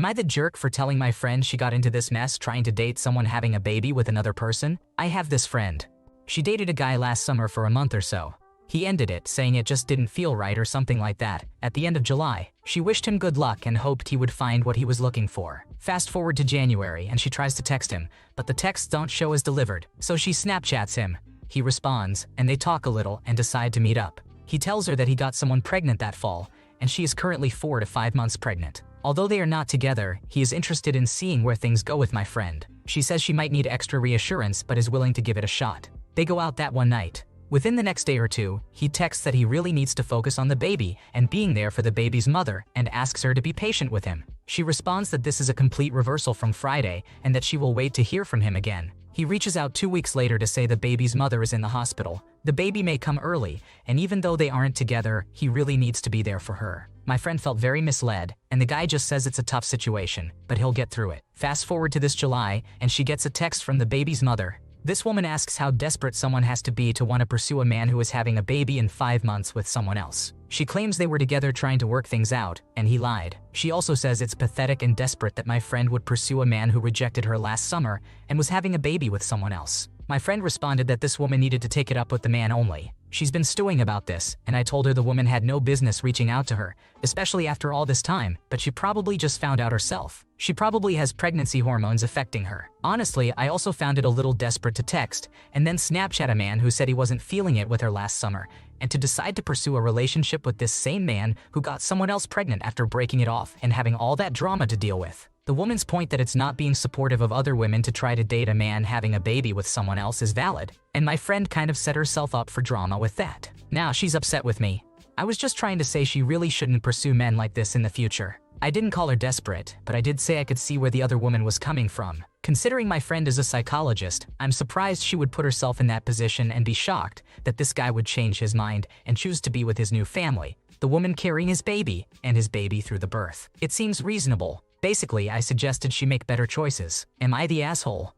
I the jerk for telling my friend she got into this mess trying to date someone having a baby with another person? I have this friend. She dated a guy last summer for a month or so. He ended it, saying it just didn't feel right or something like that. At the end of July, she wished him good luck and hoped he would find what he was looking for. Fast forward to January and she tries to text him, but the texts don't show as delivered, so she Snapchats him. He responds, and they talk a little and decide to meet up. He tells her that he got someone pregnant that fall, and she is currently 4 to 5 months pregnant. Although they are not together, he is interested in seeing where things go with my friend. She says she might need extra reassurance but is willing to give it a shot. They go out that one night. Within the next day or two, he texts that he really needs to focus on the baby and being there for the baby's mother and asks her to be patient with him. She responds that this is a complete reversal from Friday and that she will wait to hear from him again. He reaches out 2 weeks later to say the baby's mother is in the hospital. The baby may come early, and even though they aren't together, he really needs to be there for her. My friend felt very misled, and the guy just says it's a tough situation, but he'll get through it. Fast forward to this July, and she gets a text from the baby's mother. This woman asks how desperate someone has to be to want to pursue a man who is having a baby in 5 months with someone else. She claims they were together trying to work things out, and he lied. She also says it's pathetic and desperate that my friend would pursue a man who rejected her last summer and was having a baby with someone else. My friend responded that this woman needed to take it up with the man only. She's been stewing about this, and I told her the woman had no business reaching out to her, especially after all this time, but she probably just found out herself. She probably has pregnancy hormones affecting her. Honestly, I also found it a little desperate to text and then Snapchat a man who said he wasn't feeling it with her last summer, and to decide to pursue a relationship with this same man who got someone else pregnant after breaking it off and having all that drama to deal with. The woman's point that it's not being supportive of other women to try to date a man having a baby with someone else is valid, and my friend kind of set herself up for drama with that. Now she's upset with me. I was just trying to say she really shouldn't pursue men like this in the future. I didn't call her desperate, but I did say I could see where the other woman was coming from. Considering my friend is a psychologist, I'm surprised she would put herself in that position and be shocked that this guy would change his mind and choose to be with his new family, the woman carrying his baby and his baby through the birth. It seems reasonable. Basically, I suggested she make better choices. Am I the asshole?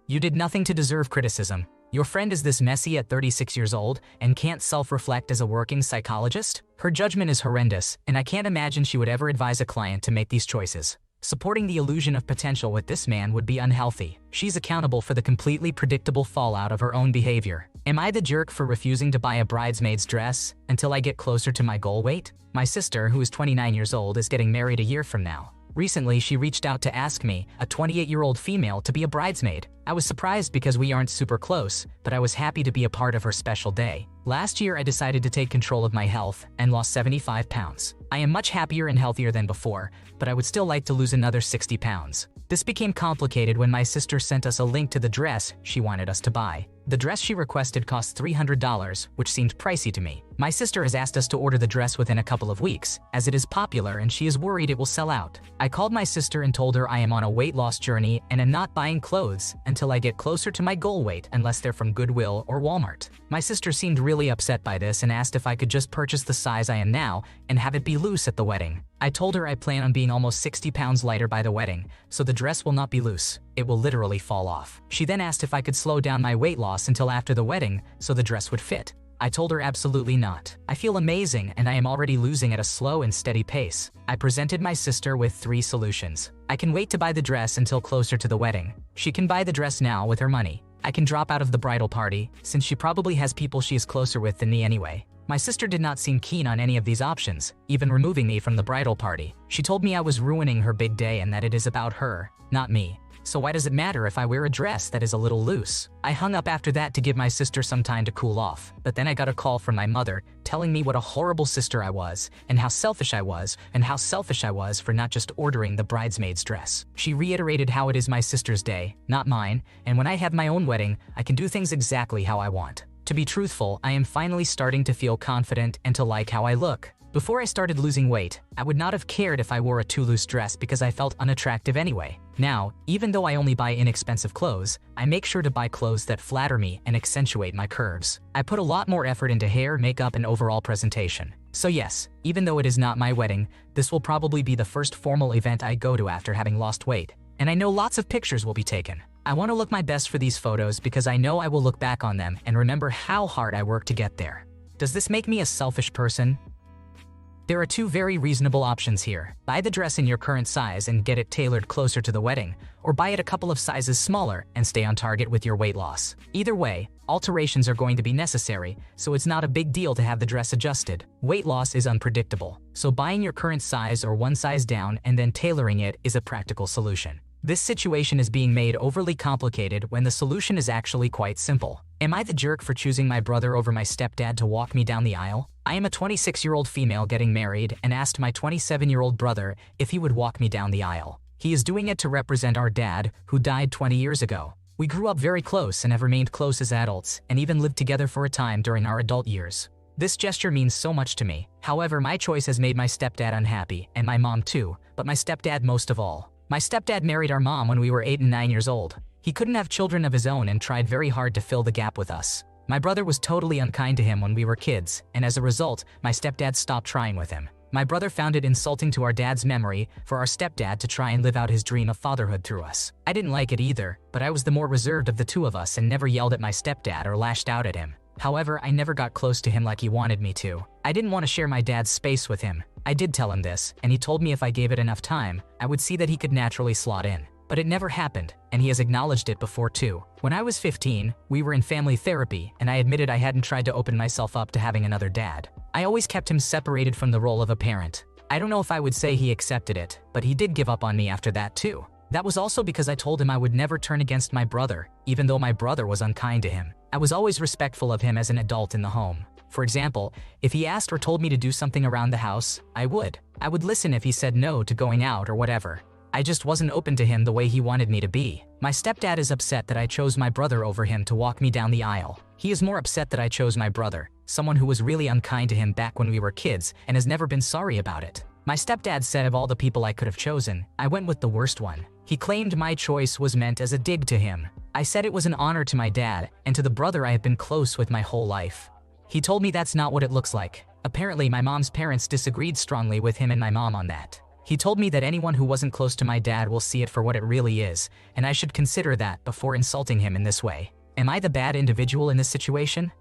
You did nothing to deserve criticism. Your friend is this messy at 36 years old and can't self-reflect as a working psychologist? Her judgment is horrendous, and I can't imagine she would ever advise a client to make these choices. Supporting the illusion of potential with this man would be unhealthy. She's accountable for the completely predictable fallout of her own behavior. Am I the jerk for refusing to buy a bridesmaid's dress until I get closer to my goal weight? My sister, who is 29 years old, is getting married a year from now. Recently, she reached out to ask me, a 28-year-old female, to be a bridesmaid. I was surprised because we aren't super close, but I was happy to be a part of her special day. Last year, I decided to take control of my health and lost 75 pounds. I am much happier and healthier than before, but I would still like to lose another 60 pounds. This became complicated when my sister sent us a link to the dress she wanted us to buy. The dress she requested cost $300, which seemed pricey to me. My sister has asked us to order the dress within a couple of weeks, as it is popular and she is worried it will sell out. I called my sister and told her I am on a weight loss journey and am not buying clothes until I get closer to my goal weight unless they're from Goodwill or Walmart. My sister seemed really upset by this and asked if I could just purchase the size I am now and have it be loose at the wedding. I told her I plan on being almost 60 pounds lighter by the wedding, so the dress will not be loose. It will literally fall off. She then asked if I could slow down my weight loss until after the wedding so the dress would fit. I told her absolutely not. I feel amazing and I am already losing at a slow and steady pace. I presented my sister with 3 solutions. I can wait to buy the dress until closer to the wedding. She can buy the dress now with her money. I can drop out of the bridal party, since she probably has people she is closer with than me anyway. My sister did not seem keen on any of these options, even removing me from the bridal party. She told me I was ruining her big day and that it is about her, not me. So why does it matter if I wear a dress that is a little loose? I hung up after that to give my sister some time to cool off, but then I got a call from my mother telling me what a horrible sister I was, and how selfish I was for not just ordering the bridesmaid's dress. She reiterated how it is my sister's day, not mine, and when I have my own wedding, I can do things exactly how I want. To be truthful, I am finally starting to feel confident and to like how I look. Before I started losing weight, I would not have cared if I wore a too loose dress because I felt unattractive anyway. Now, even though I only buy inexpensive clothes, I make sure to buy clothes that flatter me and accentuate my curves. I put a lot more effort into hair, makeup, and overall presentation. So yes, even though it is not my wedding, this will probably be the first formal event I go to after having lost weight. And I know lots of pictures will be taken. I want to look my best for these photos because I know I will look back on them and remember how hard I worked to get there. Does this make me a selfish person? There are two very reasonable options here. Buy the dress in your current size and get it tailored closer to the wedding, or buy it a couple of sizes smaller and stay on target with your weight loss. Either way, alterations are going to be necessary, so it's not a big deal to have the dress adjusted. Weight loss is unpredictable, so buying your current size or one size down and then tailoring it is a practical solution. This situation is being made overly complicated when the solution is actually quite simple. Am I the jerk for choosing my brother over my stepdad to walk me down the aisle? I am a 26-year-old female getting married and asked my 27-year-old brother if he would walk me down the aisle. He is doing it to represent our dad, who died 20 years ago. We grew up very close and have remained close as adults, and even lived together for a time during our adult years. This gesture means so much to me. However, my choice has made my stepdad unhappy, and my mom too, but my stepdad most of all. My stepdad married our mom when we were 8 and 9 years old. He couldn't have children of his own and tried very hard to fill the gap with us. My brother was totally unkind to him when we were kids, and as a result, my stepdad stopped trying with him. My brother found it insulting to our dad's memory for our stepdad to try and live out his dream of fatherhood through us. I didn't like it either, but I was the more reserved of the two of us and never yelled at my stepdad or lashed out at him. However, I never got close to him like he wanted me to. I didn't want to share my dad's space with him. I did tell him this, and he told me if I gave it enough time, I would see that he could naturally slot in. But it never happened, and he has acknowledged it before too. When I was 15, we were in family therapy, and I admitted I hadn't tried to open myself up to having another dad. I always kept him separated from the role of a parent. I don't know if I would say he accepted it, but he did give up on me after that too. That was also because I told him I would never turn against my brother, even though my brother was unkind to him. I was always respectful of him as an adult in the home. For example, if he asked or told me to do something around the house, I would. I would listen if he said no to going out or whatever. I just wasn't open to him the way he wanted me to be. My stepdad is upset that I chose my brother over him to walk me down the aisle. He is more upset that I chose my brother, someone who was really unkind to him back when we were kids and has never been sorry about it. My stepdad said of all the people I could have chosen, I went with the worst one. He claimed my choice was meant as a dig to him. I said it was an honor to my dad and to the brother I have been close with my whole life. He told me that's not what it looks like. Apparently, my mom's parents disagreed strongly with him and my mom on that. He told me that anyone who wasn't close to my dad will see it for what it really is, and I should consider that before insulting him in this way. Am I the bad individual in this situation?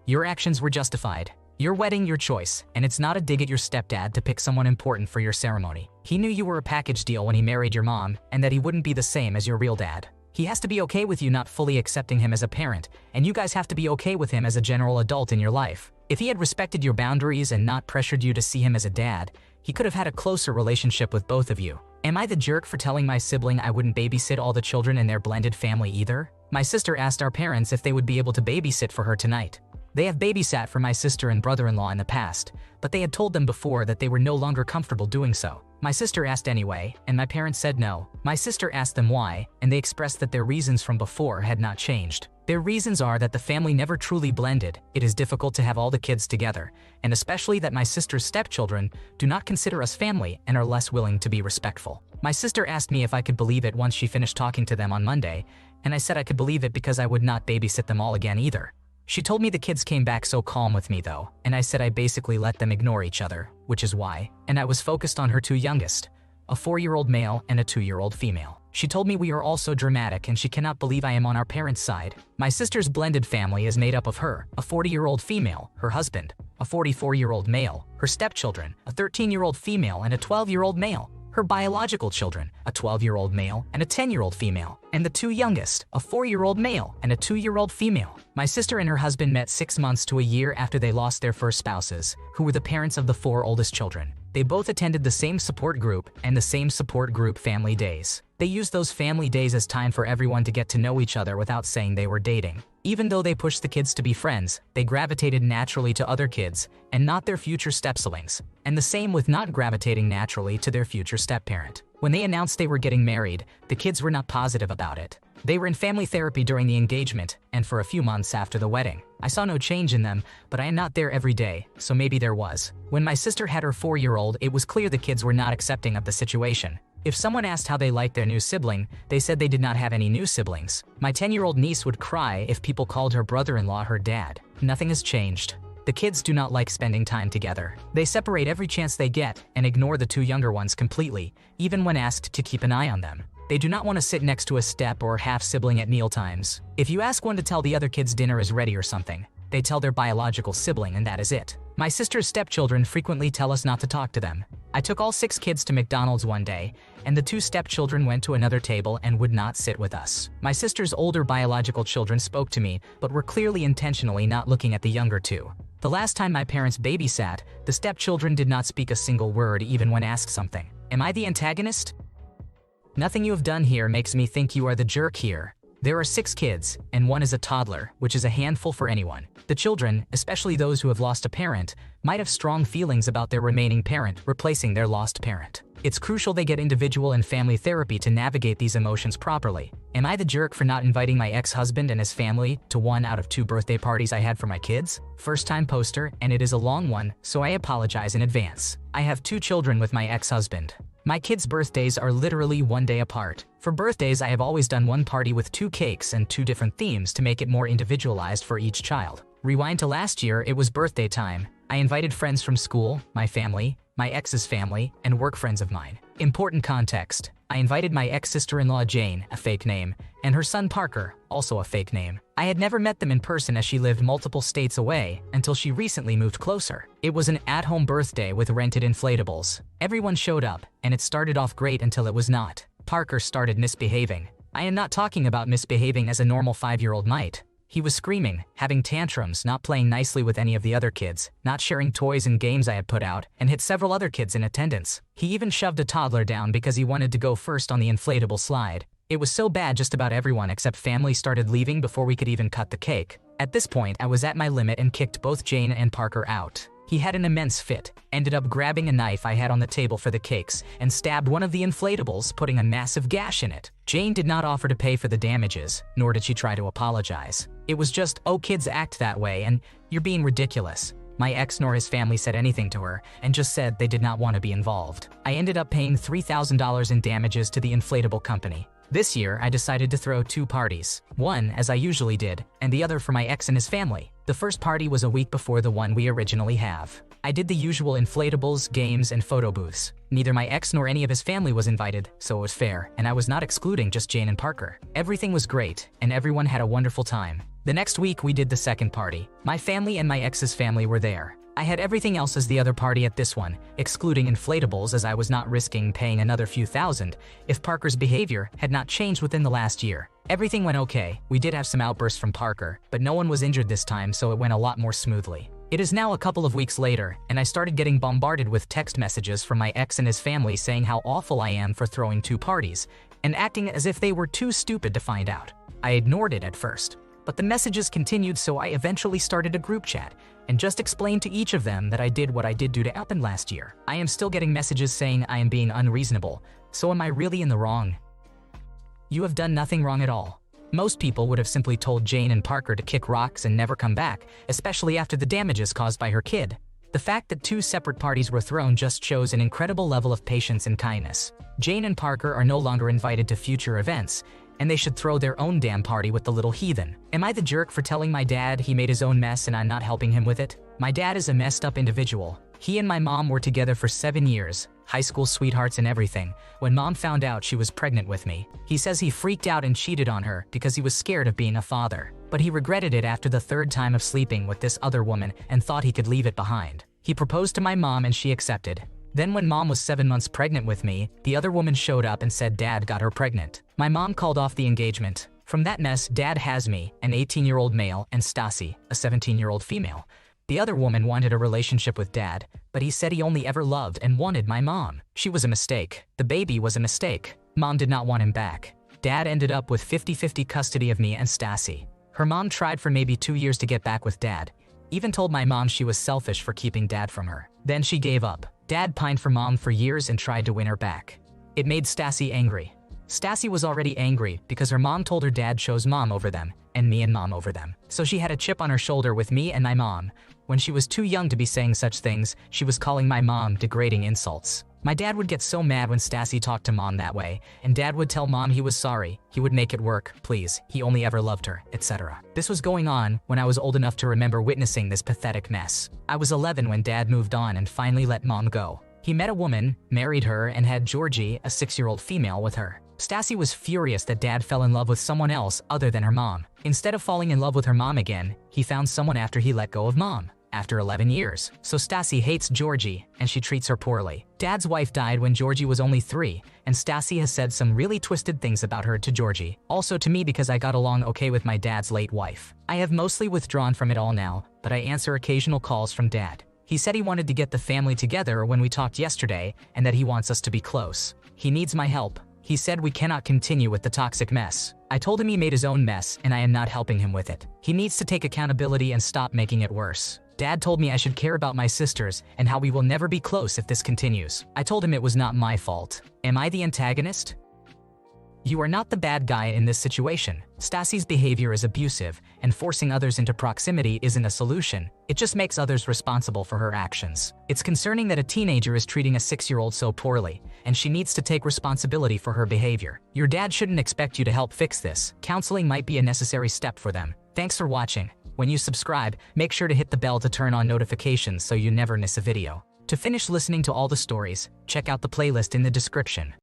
Your actions were justified. Your wedding, your choice, and it's not a dig at your stepdad to pick someone important for your ceremony. He knew you were a package deal when he married your mom, and that he wouldn't be the same as your real dad. He has to be okay with you not fully accepting him as a parent, and you guys have to be okay with him as a general adult in your life. If he had respected your boundaries and not pressured you to see him as a dad, he could have had a closer relationship with both of you. Am I the jerk for telling my sibling I wouldn't babysit all the children in their blended family either? My sister asked our parents if they would be able to babysit for her tonight. They have babysat for my sister and brother-in-law in the past, but they had told them before that they were no longer comfortable doing so. My sister asked anyway, and my parents said no. My sister asked them why, and they expressed that their reasons from before had not changed. Their reasons are that the family never truly blended, it is difficult to have all the kids together, and especially that my sister's stepchildren do not consider us family and are less willing to be respectful. My sister asked me if I could believe it once she finished talking to them on Monday, and I said I could believe it because I would not babysit them all again either. She told me the kids came back so calm with me though, and I said I basically let them ignore each other, which is why, and I was focused on her two youngest, a 4-year-old male and a 2-year-old female. She told me we are all so dramatic and she cannot believe I am on our parents' side. My sister's blended family is made up of her, a 40-year-old female, her husband, a 44-year-old male, her stepchildren, a 13-year-old female and a 12-year-old male, her biological children, a 12-year-old male and a 10-year-old female, and the two youngest, a 4-year-old male and a 2-year-old female. My sister and her husband met 6 months to a year after they lost their first spouses, who were the parents of the 4 oldest children. They both attended the same support group and the same support group family days. They used those family days as time for everyone to get to know each other without saying they were dating. Even though they pushed the kids to be friends, they gravitated naturally to other kids and not their future step-siblings. And the same with not gravitating naturally to their future step-parent. When they announced they were getting married, the kids were not positive about it. They were in family therapy during the engagement and for a few months after the wedding. I saw no change in them, but I am not there every day, so maybe there was. When my sister had her 4-year-old, it was clear the kids were not accepting of the situation. If someone asked how they liked their new sibling, they said they did not have any new siblings. My 10-year-old niece would cry if people called her brother-in-law her dad. Nothing has changed. The kids do not like spending time together. They separate every chance they get and ignore the 2 younger ones completely, even when asked to keep an eye on them. They do not want to sit next to a step or half-sibling at mealtimes. If you ask one to tell the other kids dinner is ready or something, they tell their biological sibling and that is it. My sister's stepchildren frequently tell us not to talk to them. I took all 6 kids to McDonald's one day, and the 2 stepchildren went to another table and would not sit with us. My sister's older biological children spoke to me, but were clearly intentionally not looking at the younger 2. The last time my parents babysat, the stepchildren did not speak a single word even when asked something. Am I the antagonist? Nothing you have done here makes me think you are the jerk here. There are 6 kids, and 1 is a toddler, which is a handful for anyone. The children, especially those who have lost a parent, might have strong feelings about their remaining parent replacing their lost parent. It's crucial they get individual and family therapy to navigate these emotions properly. Am I the jerk for not inviting my ex-husband and his family to 1 out of 2 birthday parties I had for my kids? First-time poster, and it is a long one, so I apologize in advance. I have 2 children with my ex-husband. My kids' birthdays are literally 1 day apart. For birthdays, I have always done 1 party with 2 cakes and 2 different themes to make it more individualized for each child. Rewind to last year, it was birthday time. I invited friends from school, my family, my ex's family, and work friends of mine. Important context. I invited my ex-sister-in-law Jane, a fake name, and her son Parker, also a fake name. I had never met them in person as she lived multiple states away until she recently moved closer. It was an at-home birthday with rented inflatables. Everyone showed up, and it started off great until it was not. Parker started misbehaving. I am not talking about misbehaving as a normal 5-year-old might. He was screaming, having tantrums, not playing nicely with any of the other kids, not sharing toys and games I had put out, and hit several other kids in attendance. He even shoved a toddler down because he wanted to go first on the inflatable slide. It was so bad just about everyone except family started leaving before we could even cut the cake. At this point, I was at my limit and kicked both Jane and Parker out. He had an immense fit, ended up grabbing a knife I had on the table for the cakes, and stabbed one of the inflatables, putting a massive gash in it. Jane did not offer to pay for the damages, nor did she try to apologize. It was just, oh, kids act that way, and you're being ridiculous. My ex nor his family said anything to her, and just said they did not want to be involved. I ended up paying $3,000 in damages to the inflatable company. This year, I decided to throw 2 parties. One, as I usually did, and the other for my ex and his family. The first party was a week before the one we originally have. I did the usual inflatables, games, and photo booths. Neither my ex nor any of his family was invited, so it was fair, and I was not excluding just Jane and Parker. Everything was great, and everyone had a wonderful time. The next week, we did the second party. My family and my ex's family were there. I had everything else as the other party at this one, excluding inflatables as I was not risking paying another few thousand if Parker's behavior had not changed within the last year. Everything went okay. We did have some outbursts from Parker, but no one was injured this time, so it went a lot more smoothly. It is now a couple of weeks later, and I started getting bombarded with text messages from my ex and his family saying how awful I am for throwing 2 parties, and acting as if they were too stupid to find out. I ignored it at first, but the messages continued, so I eventually started a group chat and just explained to each of them that I did what I did due to happen last year. I am still getting messages saying I am being unreasonable, so am I really in the wrong? You have done nothing wrong at all. Most people would have simply told Jane and Parker to kick rocks and never come back, especially after the damages caused by her kid. The fact that 2 separate parties were thrown just shows an incredible level of patience and kindness. Jane and Parker are no longer invited to future events, and they should throw their own damn party with the little heathen. Am I the jerk for telling my dad he made his own mess and I'm not helping him with it? My dad is a messed up individual. He and my mom were together for 7 years, high school sweethearts and everything, when mom found out she was pregnant with me. He says he freaked out and cheated on her because he was scared of being a father. But he regretted it after the 3rd time of sleeping with this other woman and thought he could leave it behind. He proposed to my mom and she accepted. Then when mom was 7 months pregnant with me, the other woman showed up and said dad got her pregnant. My mom called off the engagement. From that mess, dad has me, an 18-year-old male, and Stassi, a 17-year-old female. The other woman wanted a relationship with dad, but he said he only ever loved and wanted my mom. She was a mistake. The baby was a mistake. Mom did not want him back. Dad ended up with 50-50 custody of me and Stassi. Her mom tried for maybe 2 years to get back with dad. Even told my mom she was selfish for keeping dad from her. Then she gave up. Dad pined for mom for years and tried to win her back. It made Stassi angry. Stassi was already angry because her mom told her dad chose mom over them, and me and mom over them. So she had a chip on her shoulder with me and my mom. When she was too young to be saying such things, she was calling my mom degrading insults. My dad would get so mad when Stassi talked to mom that way, and dad would tell mom he was sorry, he would make it work, please, he only ever loved her, etc. This was going on when I was old enough to remember witnessing this pathetic mess. I was 11 when dad moved on and finally let mom go. He met a woman, married her, and had Georgie, a 6-year-old female, with her. Stassi was furious that dad fell in love with someone else other than her mom. Instead of falling in love with her mom again, he found someone after he let go of mom. after 11 years. So Stassi hates Georgie, and she treats her poorly. Dad's wife died when Georgie was only 3, and Stassi has said some really twisted things about her to Georgie. Also to me because I got along okay with my dad's late wife. I have mostly withdrawn from it all now, but I answer occasional calls from Dad. He said he wanted to get the family together when we talked yesterday, and that he wants us to be close. He needs my help. He said we cannot continue with the toxic mess. I told him he made his own mess, and I am not helping him with it. He needs to take accountability and stop making it worse. Dad told me I should care about my sisters and how we will never be close if this continues. I told him it was not my fault. Am I the antagonist? You are not the bad guy in this situation. Stassi's behavior is abusive, and forcing others into proximity isn't a solution. It just makes others responsible for her actions. It's concerning that a teenager is treating a 6-year-old so poorly, and she needs to take responsibility for her behavior. Your dad shouldn't expect you to help fix this. Counseling might be a necessary step for them. Thanks for watching. When you subscribe, make sure to hit the bell to turn on notifications so you never miss a video. To finish listening to all the stories, check out the playlist in the description.